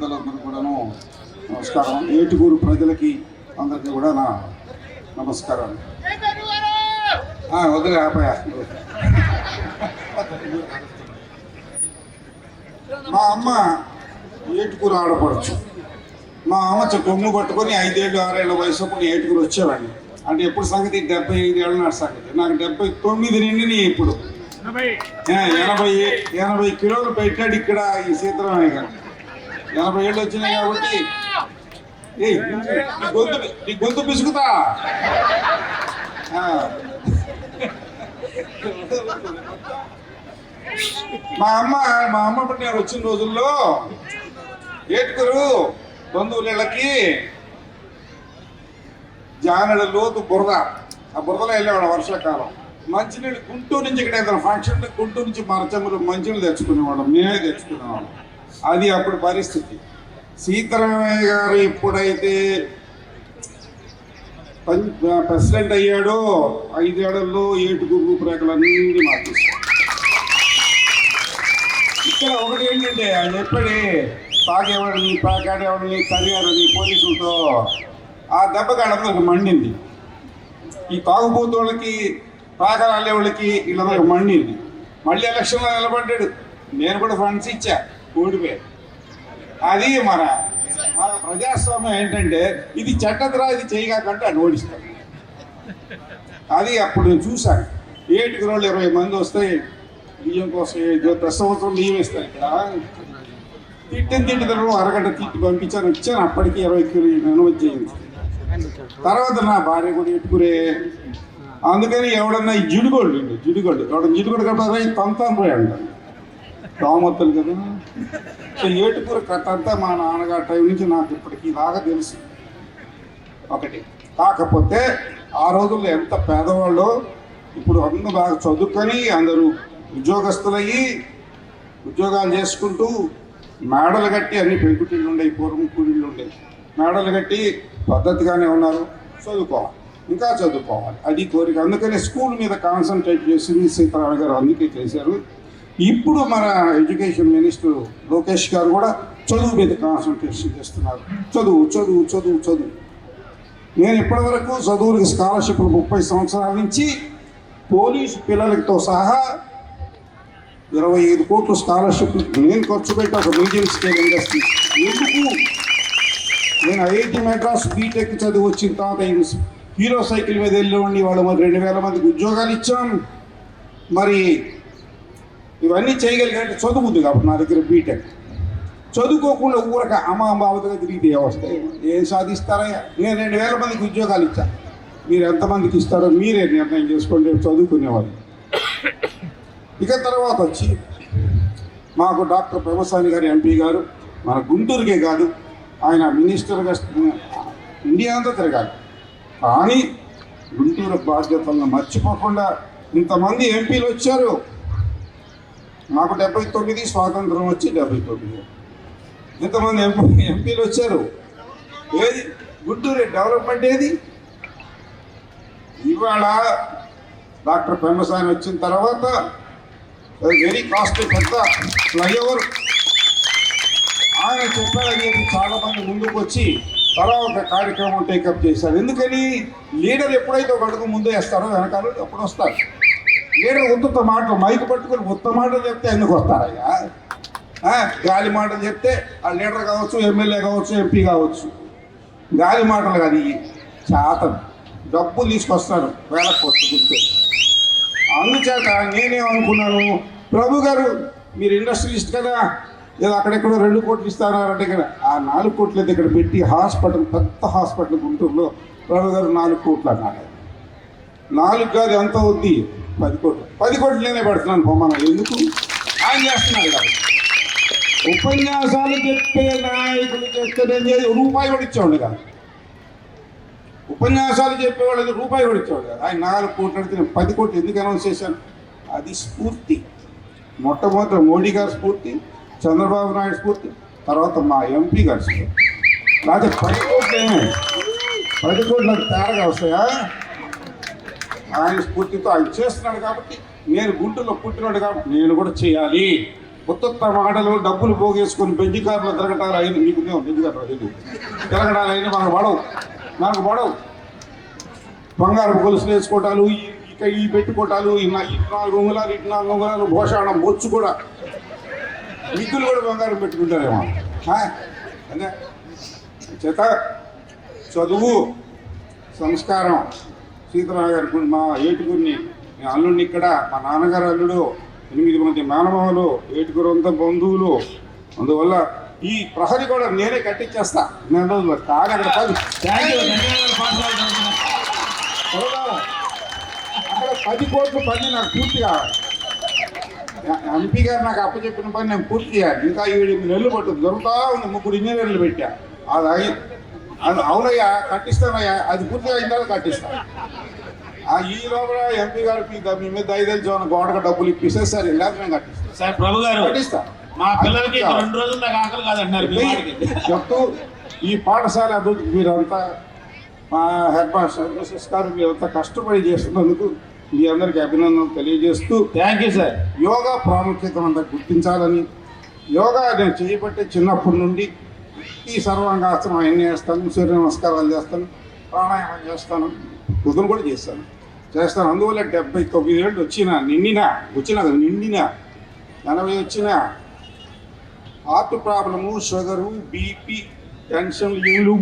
పెద్దలందరూ కూడాను నమస్కారం. ఏటుకూరు ప్రజలకి అందరికీ కూడా నా నమస్కారాలు. వదిలే ఆపయా. మా అమ్మ ఏటుకూరు ఆడపడచ్చు. మా అమ్మ కొమ్ము పట్టుకొని 5 ఏళ్ళు 6 ఏళ్ళ వయసు అప్పుడు ఏటుకూరు వచ్చేవాడిని. అంటే ఎప్పుడు సంగతి 75 ఏళ్ళ నాటి సంగతి. నాకు 79 నిండిని. ఇప్పుడు 80 కిలోలు పెట్టాడు ఇక్కడ ఈ సీతారామయ్య గారు. 80 ఏళ్ళు వచ్చినాయి కాబట్టి నీ గొంతు పిసుకుతా. మా అమ్మ నేను వచ్చిన రోజుల్లో ఏటుకూరు బంధువులకి జానెడ లోతు బురద, ఆ బురదలో వెళ్ళేవాడు వర్షాకాలం. మంచినీళ్ళు గుంటూరు నుంచి ఇక్కడ ఏదైనా ఫంక్షన్ గుంటూరు నుంచి మరచములు మంచినీళ్ళు తెచ్చుకునేవాడు, మేమే తెచ్చుకునేవాడు. అది అప్పుడు పరిస్థితి. సీతారామయ్య గారు ఎప్పుడైతే ప్రెసిడెంట్ అయ్యాడో 5 ఏళ్లలో ఏటుకూరు రూపురేఖలన్నీ మార్చేశారు. ఇక్కడ ఒకటి ఏంటంటే ఆయన ఎప్పుడే తాగేవాడిని పాకాడేవాడిని తరిగారని పోలీసులతో ఆ దెబ్బకాడందరికి మండింది. ఈ తాగుబోతు వాళ్ళకి పాకరాలే వాళ్ళకి వీళ్ళందరికి మండింది. మళ్ళీ ఎలక్షన్లో నిలబడ్డాడు. నేను కూడా ఫండ్స్ ఇచ్చా, ఓడిపోయాడు. అది మన ప్రజాస్వామ్యం ఏంటంటే ఇది చట్టద్రా, ఇది చేయగాకంటే అది ఓడిస్తాడు. అది అప్పుడు నేను చూశాను. ఏటుకూరు 20 మంది వస్తే బియ్యం కోసం ప్రతి సంవత్సరం బియ్యం ఇస్తాను. ఇక్కడ తిట్టడం అరగంట తిట్టి పంపించాను, ఇచ్చాను. అప్పటికి 20 కిలోలు అనుమతి చేయింది. తర్వాత నా భార్య కూడా ఏటుకూరే. అందుకని ఎవడన్నా ఈ జిడుగోళ్ళు ఎవడన్నా జిడుగోడు కాబట్టి తంతాను పోయి అంటారు. రామత్తలు కదా. సో ఏటుకూరు కథ అంతా మా నాన్నగారి టైం నుంచి నాకు ఇప్పటికీ ఇలాగా తెలుసు. ఒకటి కాకపోతే ఆ రోజుల్లో ఎంత పేదవాళ్ళు. ఇప్పుడు అందరూ బాగా చదువుకొని అందరూ ఉద్యోగస్తులయ్యి ఉద్యోగాలు చేసుకుంటూ మేడలు కట్టి అన్ని పెంకుటిళ్ళు ఉండేవి, పూర్వం కూలీళ్ళు ఉండేవి. మేడలు కట్టి పద్ధతిగానే ఉన్నారు. చదువుకోవాలి, ఇంకా చదువుకోవాలి, అది కోరిక. అందుకని స్కూల్ మీద కాన్సన్ట్రేట్ చేసి సీతారామయ్య గారు అందుకే చేశారు. ఇప్పుడు మన ఎడ్యుకేషన్ మినిస్టర్ లోకేష్ గారు కూడా చదువు మీద కాన్సన్ట్రేషన్ చేస్తున్నారు. చదువు చదువు చదువు చదువు. నేను ఇప్పటివరకు చదువులకు స్కాలర్షిప్లు 30 సంవత్సరాల నుంచి పోలీసు పిల్లలతో సహా 25 కోట్లు స్కాలర్షిప్లు నేను ఖర్చు పెట్టి ఒక మీడియం స్కేల్ ఇండస్ట్రీ. ఎందుకు? నేను ఐఐటి మెడ్రాస్ బీటెక్ చదివి వచ్చిన తర్వాత హీరో సైకిల్ మీద వెళ్ళేవాడిని. వాళ్ళు మరి 2000 మందికి ఉద్యోగాలు ఇచ్చాం. మరి ఇవన్నీ చేయగలిగినట్టు చదువుద్ది కాబట్టి నా దగ్గర బీటెక్. చదువుకోకుండా ఊరక అమ్మాబాబుగా తిరిగితే వస్తాయి, ఏం సాధిస్తారా? నేను 2000 మందికి ఉద్యోగాలు ఇచ్చాను. మీరు ఎంతమందికి ఇస్తారో మీరే నిర్ణయం చేసుకోండి చదువుకునేవాళ్ళు. ఇక తర్వాత వచ్చి మాకు డాక్టర్ పెమసాని గారు ఎంపీ గారు మన గుంటూరుకే కాదు, ఆయన మినిస్టర్గా ఇండియా అంతా తిరగాలి. కానీ గుంటూరు బాధ్యతలను మర్చిపోకుండా ఇంతమంది ఎంపీలు వచ్చారు. మాకు 79, స్వాతంత్రం వచ్చి 79. ఇంతమంది ఎంపీలు వచ్చారు. ఏది గుంటూరు డెవలప్మెంట్ ఏది? ఇవాళ డాక్టర్ పెమ్మసాని వచ్చిన తర్వాత వెరీ కాస్ట్లీ పెద్ద ఫ్లైఓవర్ ఆయన చెప్పాడని చెప్పి చాలామంది ముందుకు వచ్చి తలా ఒక కార్యక్రమం టేకప్ చేశారు. ఎందుకని? లీడర్ ఎప్పుడైతే ఒక అడుగు ముందు వేస్తారో వెనకాల ఎప్పుడు వస్తారు. లీడర్ ఉత్త మాటలు మైకు పట్టుకొని ఉత్త మాటలు చెప్తే ఎందుకు వస్తారయ్యా? గాలి మాటలు చెప్తే ఆ లీడర్ కావచ్చు, ఎమ్మెల్యే కావచ్చు, ఎంపీ కావచ్చు. గాలి మాటలు కాదు, శాతం డబ్బులు తీసుకొస్తారు వేల కోట్లు గుర్తు. అందుచేత నేనేమనుకున్నాను, ప్రభు గారు మీరు ఇండస్ట్రియలిస్ట్ కదా, ఏదో అక్కడెక్కడో 2 కోట్లు ఇస్తారంటే ఇక్కడ ఆ 4 కోట్లు అయితే ఇక్కడ పెట్టి హాస్పిటల్, పెద్ద హాస్పిటల్ గుంటూరులో ప్రభు గారు 4 కోట్లు అన్నాడు. 4 కాదు, ఎంత అవుద్ది? 10 కోట్లు. 10 కోట్లు నేనే పెడుతున్నాను పొమ్మన. ఎందుకు? ఆయన చేస్తున్నాడు కాబట్టి. ఉపన్యాసాలు చెప్పే నాయకులు చెప్తే రూపాయి కూడా ఇచ్చేవాడు కాదు. ఉపన్యాసాలు చెప్పేవాళ్ళు రూపాయి కూడా ఇచ్చేవాడు కాదు. ఆయన 4 కోట్లు అడిగితే నేను 10 కోట్లు ఎందుకు అనౌన్స్ చేశాను? అది స్ఫూర్తి. మొట్టమొదటి మోడీ గారి స్ఫూర్తి, చంద్రబాబు నాయుడు స్ఫూర్తి, తర్వాత మా ఎంపీ గారి స్ఫూర్తి. లేకపోతే 10 కోట్లు ఏమే 10 కోట్లు నాకు తేడాగా వస్తాయా? ఆయన స్ఫూర్తితో ఆయన చేస్తున్నాడు కాబట్టి, నేను గుంటూరులో పుట్టినాడు కాబట్టి నేను కూడా చేయాలి. కొత్త మాటలు డబ్బులు పోగేసుకొని బెంజి కార్లు తిరగటాలు అయింది. మీకు బెంజి కార్లు తెలియదు, తిరగటాలు అయింది. మనకు పడవు. బంగారు గొలుసులు వేసుకోవటాలు, ఈ పెట్టుకోవటాలు, ఇటు 4 ఉంగరాలు, ఇటు 4 ఉంగరాలు, భోషాణం బొచ్చు కూడా, మిత్తులు కూడా బంగారం పెట్టుకుంటారేమో. అదే చేత చదువు, సంస్కారం. సీతారామ గారి మా ఏటుగురిని, అల్లుడిని ఇక్కడ, మా నాన్నగారు అల్లుడు, 8 మంది మేనమామలు, ఏటుగురు అంతా బంధువులు. అందువల్ల ఈ ప్రహరీ కూడా నేనే కట్టించేస్తా 2 రోజులు. కానీ అక్కడ 10 కోట్ల పని నాకు పూర్తి కావాలి. ఎంపీ గారు నాకు అప్పచెప్పిన పని నేను పూర్తి చేయాలి. ఇంకా 7 నెలలు పట్టుద్ది. దొరుకుతా ఉంది. 3 ఇంజనీర్లు పెట్టా. అది అవునయ్యా, కట్టిస్తానయ్యా, అది పూర్తిగా అయిన తర్వాత కట్టిస్తాను. ఈ లోపల ఎంపీ గారికి మీ మీద 5,000 జోన గోడక డబ్బులు ఇప్పిస్తే సరే, లేకపోతే నేను కట్టిస్తాను. సార్ ప్రభు గారు, కట్టిస్తా. మా పిల్లలకి 2 రోజులు నాకు ఆకలి కాదన్నారు చెప్తూ ఈ పాఠశాల అభివృద్ధికి మీరంతా, మా హెడ్ మాస్టర్ మిసెస్ గారు మీరంతా కష్టపడి చేస్తున్నందుకు మీ అందరికీ అభినందనలు తెలియజేస్తూ, థ్యాంక్ యూ సార్. యోగా ప్రాముఖ్యతను అంతా గుర్తించాలని, యోగా నేను చేయబట్టే చిన్నప్పటి నుండి ఈ సర్వాంగాసనం అవన్నీ చేస్తాను, సూర్య నమస్కారాలు చేస్తాను, ప్రాణాయామం చేస్తాను, పొద్దున కూడా చేస్తాను. అందువల్ల 79 ఏళ్ళు వచ్చినా 80 వచ్చినా heart problem, sugar, BP, tension ఏళ్ళు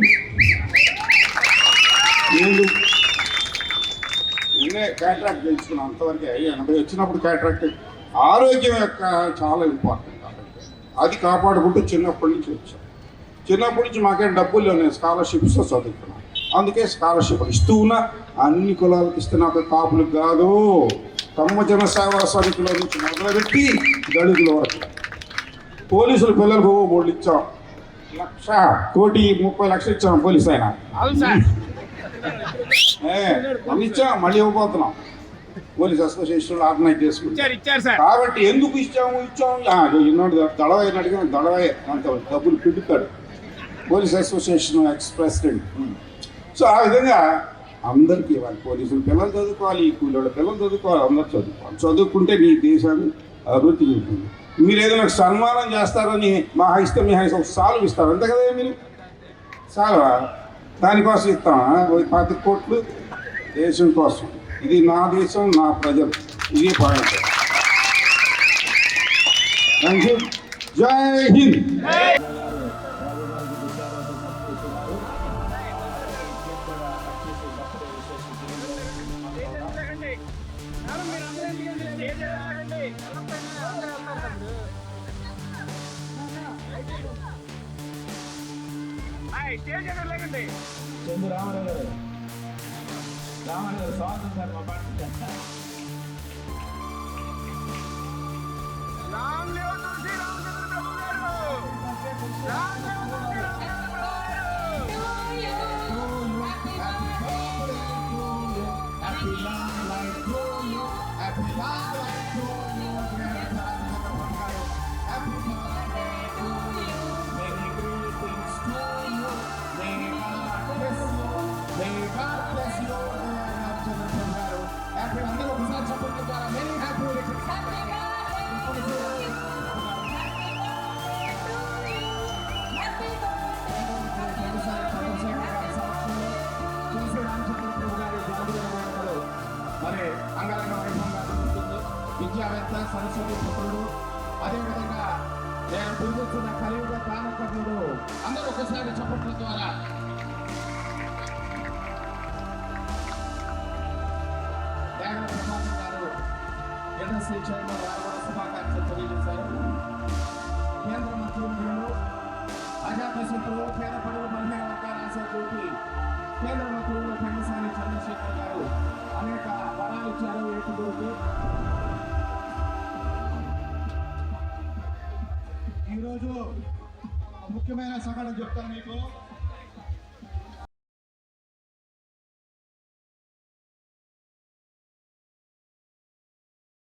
నేనే క్యాట్రాక్ట్ తెలుసుకున్నాను. అంతవరకు 80 వచ్చినప్పుడు క్యాట్రాక్ట్. ఆరోగ్యం యొక్క చాలా ఇంపార్టెంట్ కాబట్టి అది కాపాడుకుంటూ చిన్నప్పటి నుంచి వచ్చాను. చిన్నప్పటి నుంచి మాకేం డబ్బులు నేను స్కాలర్షిప్స్తో చదువుకున్నాను. అందుకే స్కాలర్షిప్ ఇస్తూ ఉన్నా. అన్ని కులాలకు ఇస్తున్నా, కాపులకు కాదు. కమ్మ జన సేవా సమితిల నుంచి మొదలుపెట్టి దళితుల వరకు. పోలీసులు పిల్లలకు బోర్డు ఇచ్చాం. 1,30,00,000 ఇచ్చాం పోలీసు ఆయన. ఇచ్చాం, మళ్ళీ ఇవ్వబోతున్నాం. పోలీస్ అసోసియేషన్ ఆర్గనైజ్ చేసుకుంటాం. కాబట్టి ఎందుకు ఇచ్చాము దళవాయిని అడిగిన దళవాయి అంత డబ్బులు పిడుతాడు police association ex president. So ఆ విధంగా అందరికీ ఇవ్వాలి. పోలీసులు పిల్లలు చదువుకోవాలి, ఈ కూలీల పిల్లలు చదువుకోవాలి, అందరూ చదువుకోవాలి. చదువుకుంటే నీ దేశాన్ని అభివృద్ధి చెందుతుంది. మీరు ఏదైనా సన్మానం చేస్తారని మా ఇష్టం, మీ ఒక సాల్వ్ ఇస్తారు, అంతే కదా. మీరు సాల్వ దానికోసం ఇస్తామా? 10 కోట్లు దేశం కోసం. ఇది నా దేశం, నా ప్రజలు. ఇది పాయింట్. Thank you. జై హింద్. చందు రామారావు గారు స్వాగతం సార్. మా పాట మరి అంగరంగ వైభవంగా జరుగుతుంది. విద్యావేత్త, సరస్వతి పుత్రుడు, అదేవిధంగా నేను పూజిస్తున్న కలియుగ కానకర్ణుడు. అందరూ ఒకసారి చప్పట్ల ద్వారా ప్రకాశం గారు ఇండస్ట్రీ చైర్మన్ వారు కూడా శుభాకాంక్షలు తెలియజేశారు. కేంద్ర మంత్రులు, అజాతశత్రువు, పేద పడుగు మహిళా వర్గాల ఆశాజ్యోతి కేంద్ర మంత్రులు పెమ్మసాని చంద్రశేఖర్ గారు అనేక వరాలు ఇచ్చారు ఏటుగురికి. ఈరోజు ముఖ్యమైన సంఘటన చెప్తాను మీకు.